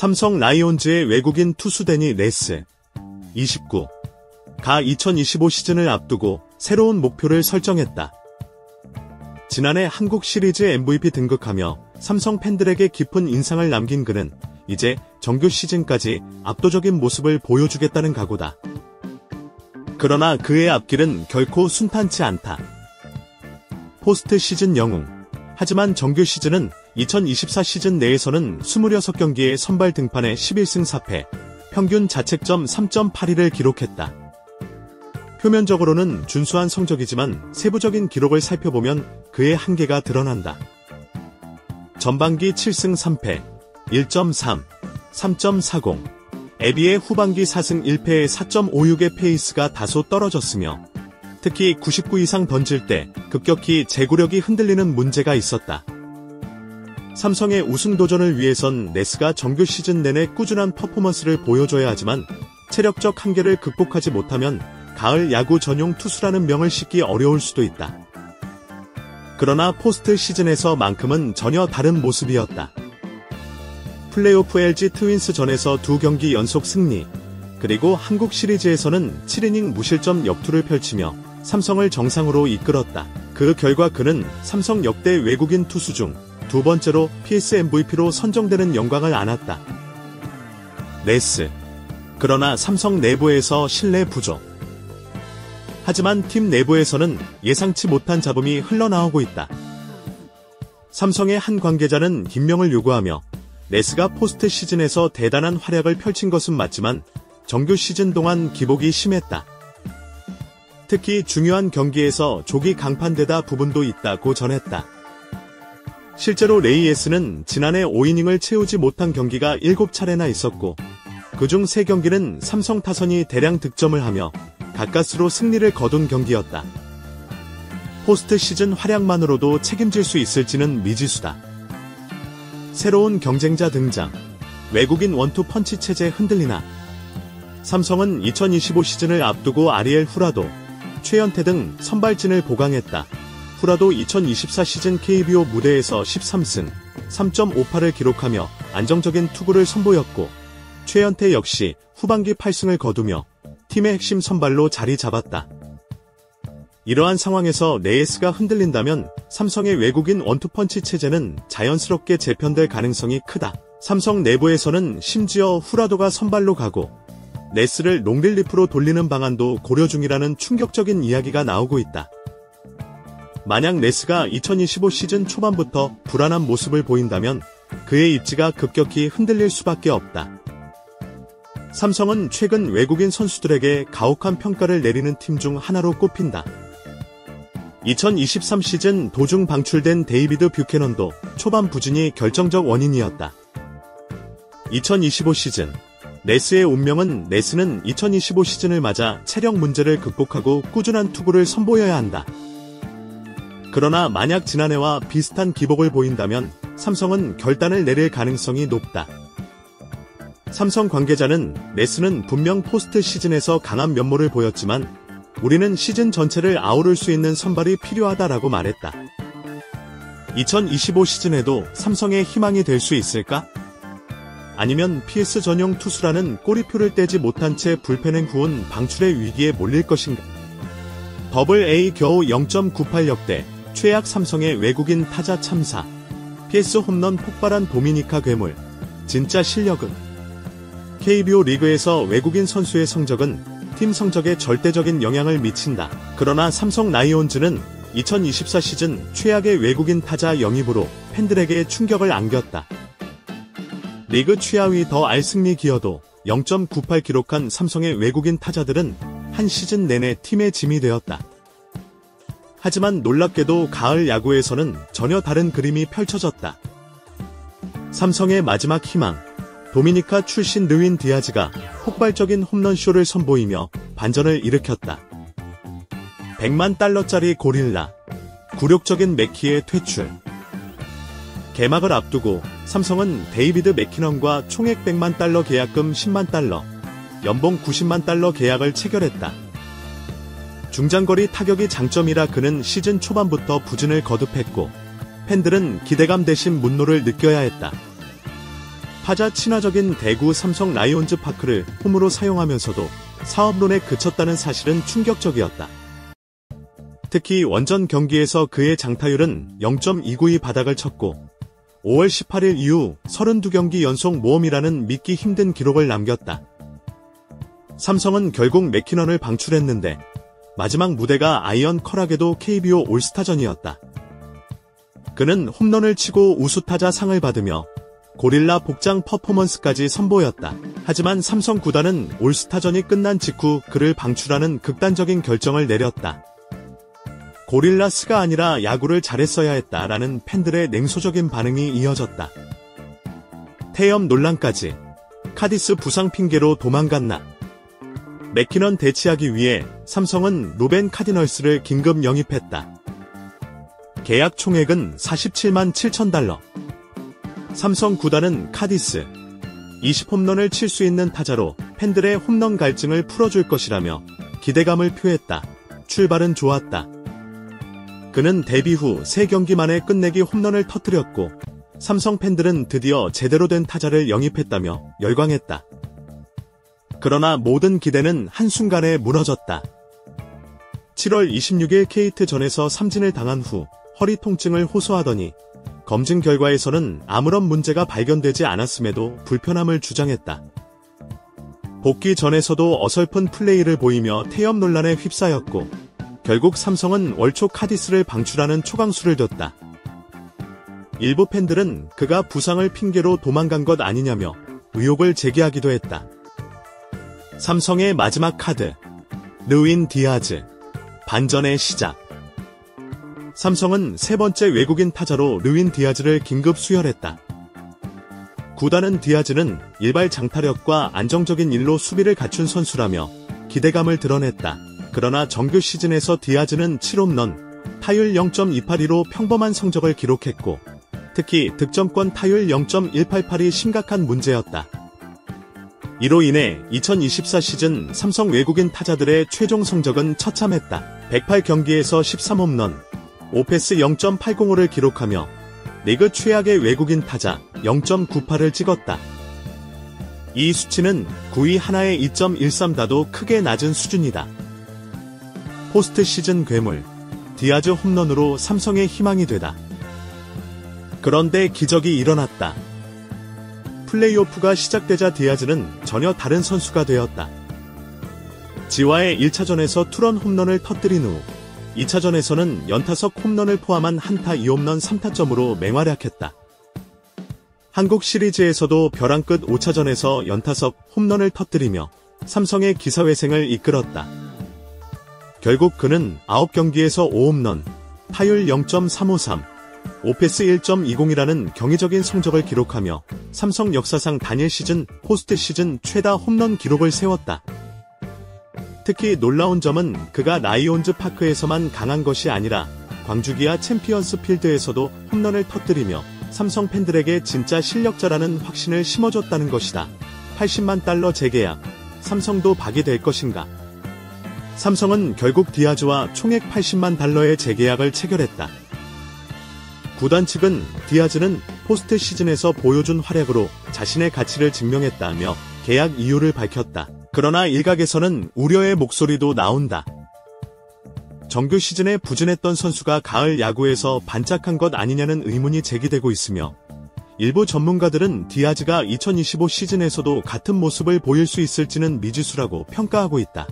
삼성 라이온즈의 외국인 투수 데니 레스 29. 가 2025 시즌을 앞두고 새로운 목표를 설정했다. 지난해 한국 시리즈 MVP 등극하며 삼성 팬들에게 깊은 인상을 남긴 그는 이제 정규 시즌까지 압도적인 모습을 보여주겠다는 각오다. 그러나 그의 앞길은 결코 순탄치 않다. 포스트 시즌 영웅. 하지만 정규 시즌은 2024 시즌 내에서는 26경기의 선발 등판에 11승 4패, 평균 자책점 3.82를 기록했다. 표면적으로는 준수한 성적이지만 세부적인 기록을 살펴보면 그의 한계가 드러난다. 전반기 7승 3패, 1.3, 3.40, 에비의 후반기 4승 1패의 4.56의 페이스가 다소 떨어졌으며 특히 99 이상 던질 때 급격히 제구력이 흔들리는 문제가 있었다. 삼성의 우승 도전을 위해선 레스가 정규 시즌 내내 꾸준한 퍼포먼스를 보여줘야 하지만 체력적 한계를 극복하지 못하면 가을 야구 전용 투수라는 명을 싣기 어려울 수도 있다. 그러나 포스트 시즌에서만큼은 전혀 다른 모습이었다. 플레이오프 LG 트윈스 전에서 2경기 연속 승리, 그리고 한국 시리즈에서는 7이닝 무실점 역투를 펼치며 삼성을 정상으로 이끌었다. 그 결과 그는 삼성 역대 외국인 투수 중 두 번째로 PS MVP로 선정되는 영광을 안았다. 레스. 그러나 삼성 내부에서 신뢰 부족. 하지만 팀 내부에서는 예상치 못한 잡음이 흘러나오고 있다. 삼성의 한 관계자는 김명을 요구하며 레스가 포스트 시즌에서 대단한 활약을 펼친 것은 맞지만 정규 시즌 동안 기복이 심했다. 특히 중요한 경기에서 족이 강판되다 부분도 있다고 전했다. 실제로 레이에스는 지난해 5이닝을 채우지 못한 경기가 7차례나 있었고 그중 3경기는 삼성 타선이 대량 득점을 하며 가까스로 승리를 거둔 경기였다. 포스트 시즌 활약만으로도 책임질 수 있을지는 미지수다. 새로운 경쟁자 등장. 외국인 원투 펀치 체제 흔들리나. 삼성은 2025 시즌을 앞두고 아리엘 후라도, 최연태 등 선발진을 보강했다. 후라도 2024 시즌 KBO 무대에서 13승, 3.58을 기록하며 안정적인 투구를 선보였고 최연태 역시 후반기 8승을 거두며 팀의 핵심 선발로 자리 잡았다. 이러한 상황에서 레이스가 흔들린다면 삼성의 외국인 원투펀치 체제는 자연스럽게 재편될 가능성이 크다. 삼성 내부에서는 심지어 후라도가 선발로 가고 레스를 롱릴리프로 돌리는 방안도 고려 중이라는 충격적인 이야기가 나오고 있다. 만약 레스가 2025 시즌 초반부터 불안한 모습을 보인다면 그의 입지가 급격히 흔들릴 수밖에 없다. 삼성은 최근 외국인 선수들에게 가혹한 평가를 내리는 팀 중 하나로 꼽힌다. 2023 시즌 도중 방출된 데이비드 뷰캐넌도 초반 부진이 결정적 원인이었다. 2025 시즌 레스의 운명은 레스는 2025 시즌을 맞아 체력 문제를 극복하고 꾸준한 투구를 선보여야 한다. 그러나 만약 지난해와 비슷한 기복을 보인다면 삼성은 결단을 내릴 가능성이 높다. 삼성 관계자는 레스는 분명 포스트 시즌에서 강한 면모를 보였지만 우리는 시즌 전체를 아우를 수 있는 선발이 필요하다라고 말했다. 2025 시즌에도 삼성의 희망이 될 수 있을까? 아니면 PS 전용 투수라는 꼬리표를 떼지 못한 채 불펜행 후은 방출의 위기에 몰릴 것인가? AA 겨우 0.98 역대 최악 삼성의 외국인 타자 참사. PS 홈런 폭발한 도미니카 괴물. 진짜 실력은? KBO 리그에서 외국인 선수의 성적은 팀 성적에 절대적인 영향을 미친다. 그러나 삼성 라이온즈는 2024 시즌 최악의 외국인 타자 영입으로 팬들에게 충격을 안겼다. 리그 최하위 더 알승리 기어도 0.98 기록한 삼성의 외국인 타자들은 한 시즌 내내 팀의 짐이 되었다. 하지만 놀랍게도 가을 야구에서는 전혀 다른 그림이 펼쳐졌다. 삼성의 마지막 희망, 도미니카 출신 르윈 디아즈가 폭발적인 홈런쇼를 선보이며 반전을 일으켰다. 100만 달러짜리 고릴라, 굴욕적인 맥키의 퇴출. 개막을 앞두고 삼성은 데이비드 맥키넌과 총액 100만 달러 계약금 10만 달러, 연봉 90만 달러 계약을 체결했다. 중장거리 타격이 장점이라 그는 시즌 초반부터 부진을 거듭했고 팬들은 기대감 대신 분노를 느껴야 했다. 타자 친화적인 대구 삼성 라이온즈 파크를 홈으로 사용하면서도 사업론에 그쳤다는 사실은 충격적이었다. 특히 원정 경기에서 그의 장타율은 0.292 바닥을 쳤고 5월 18일 이후 32경기 연속 모험이라는 믿기 힘든 기록을 남겼다. 삼성은 결국 맥키넌을 방출했는데 마지막 무대가 아이언 커락에도 KBO 올스타전이었다. 그는 홈런을 치고 우수타자 상을 받으며 고릴라 복장 퍼포먼스까지 선보였다. 하지만 삼성 구단은 올스타전이 끝난 직후 그를 방출하는 극단적인 결정을 내렸다. 고릴라스가 아니라 야구를 잘했어야 했다라는 팬들의 냉소적인 반응이 이어졌다. 태염 논란까지. 카디스 부상 핑계로 도망갔나. 맥키넌 대치하기 위해 삼성은 루벤 카디널스를 긴급 영입했다. 계약 총액은 47만 7천 달러. 삼성 구단은 카디스 20홈런을 칠 수 있는 타자로 팬들의 홈런 갈증을 풀어줄 것이라며 기대감을 표했다. 출발은 좋았다. 그는 데뷔 후 3경기 만에 끝내기 홈런을 터뜨렸고 삼성 팬들은 드디어 제대로 된 타자를 영입했다며 열광했다. 그러나 모든 기대는 한순간에 무너졌다. 7월 26일 KT전에서 삼진을 당한 후 허리 통증을 호소하더니 검진 결과에서는 아무런 문제가 발견되지 않았음에도 불편함을 주장했다. 복귀 전에서도 어설픈 플레이를 보이며 태염 논란에 휩싸였고 결국 삼성은 월초 카디스를 방출하는 초강수를 뒀다. 일부 팬들은 그가 부상을 핑계로 도망간 것 아니냐며 의혹을 제기하기도 했다. 삼성의 마지막 카드, 르윈 디아즈, 반전의 시작. 삼성은 세 번째 외국인 타자로 르윈 디아즈를 긴급 수혈했다. 구단은 디아즈는 일발 장타력과 안정적인 일로 수비를 갖춘 선수라며 기대감을 드러냈다. 그러나 정규 시즌에서 디아즈는 7홈런, 타율 0.282로 평범한 성적을 기록했고 특히 득점권 타율 0.188이 심각한 문제였다. 이로 인해 2024 시즌 삼성 외국인 타자들의 최종 성적은 처참했다. 108경기에서 13홈런, 오패스 0.805를 기록하며 리그 최악의 외국인 타자 0.98을 찍었다. 이 수치는 9위 하나의 2.13다도 크게 낮은 수준이다. 포스트 시즌 괴물, 디아즈 홈런으로 삼성의 희망이 되다. 그런데 기적이 일어났다. 플레이오프가 시작되자 디아즈는 전혀 다른 선수가 되었다. 지와의 1차전에서 투런 홈런을 터뜨린 후 2차전에서는 연타석 홈런을 포함한 한타 2홈런 3타점으로 맹활약했다. 한국 시리즈에서도 벼랑 끝 5차전에서 연타석 홈런을 터뜨리며 삼성의 기사회생을 이끌었다. 결국 그는 9경기에서 5홈런, 타율 0.353, 오패스 1.20이라는 경이적인 성적을 기록하며 삼성 역사상 단일 시즌, 포스트 시즌 최다 홈런 기록을 세웠다. 특히 놀라운 점은 그가 라이온즈 파크에서만 강한 것이 아니라 광주기아 챔피언스 필드에서도 홈런을 터뜨리며 삼성 팬들에게 진짜 실력자라는 확신을 심어줬다는 것이다. 80만 달러 재계약, 삼성도 박이 될 것인가? 삼성은 결국 디아즈와 총액 80만 달러의 재계약을 체결했다. 구단 측은 디아즈는 포스트 시즌에서 보여준 활약으로 자신의 가치를 증명했다며 계약 이유를 밝혔다. 그러나 일각에서는 우려의 목소리도 나온다. 정규 시즌에 부진했던 선수가 가을 야구에서 반짝한 것 아니냐는 의문이 제기되고 있으며 일부 전문가들은 디아즈가 2025 시즌에서도 같은 모습을 보일 수 있을지는 미지수라고 평가하고 있다.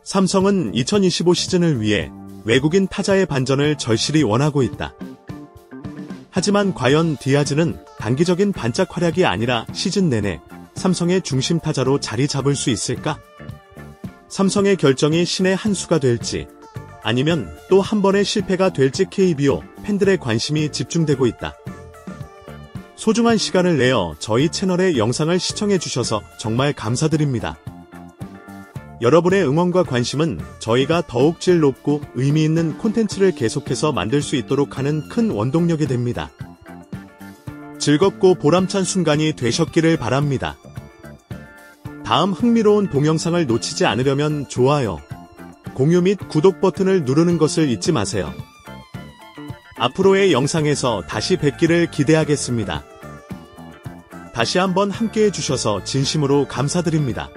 삼성은 2025 시즌을 위해 외국인 타자의 반전을 절실히 원하고 있다. 하지만 과연 디아즈는 단기적인 반짝 활약이 아니라 시즌 내내 삼성의 중심 타자로 자리 잡을 수 있을까? 삼성의 결정이 신의 한 수가 될지 아니면 또 한 번의 실패가 될지 KBO 팬들의 관심이 집중되고 있다. 소중한 시간을 내어 저희 채널의 영상을 시청해주셔서 정말 감사드립니다. 여러분의 응원과 관심은 저희가 더욱 질 높고 의미 있는 콘텐츠를 계속해서 만들 수 있도록 하는 큰 원동력이 됩니다. 즐겁고 보람찬 순간이 되셨기를 바랍니다. 다음 흥미로운 동영상을 놓치지 않으려면 좋아요, 공유 및 구독 버튼을 누르는 것을 잊지 마세요. 앞으로의 영상에서 다시 뵙기를 기대하겠습니다. 다시 한번 함께 해주셔서 진심으로 감사드립니다.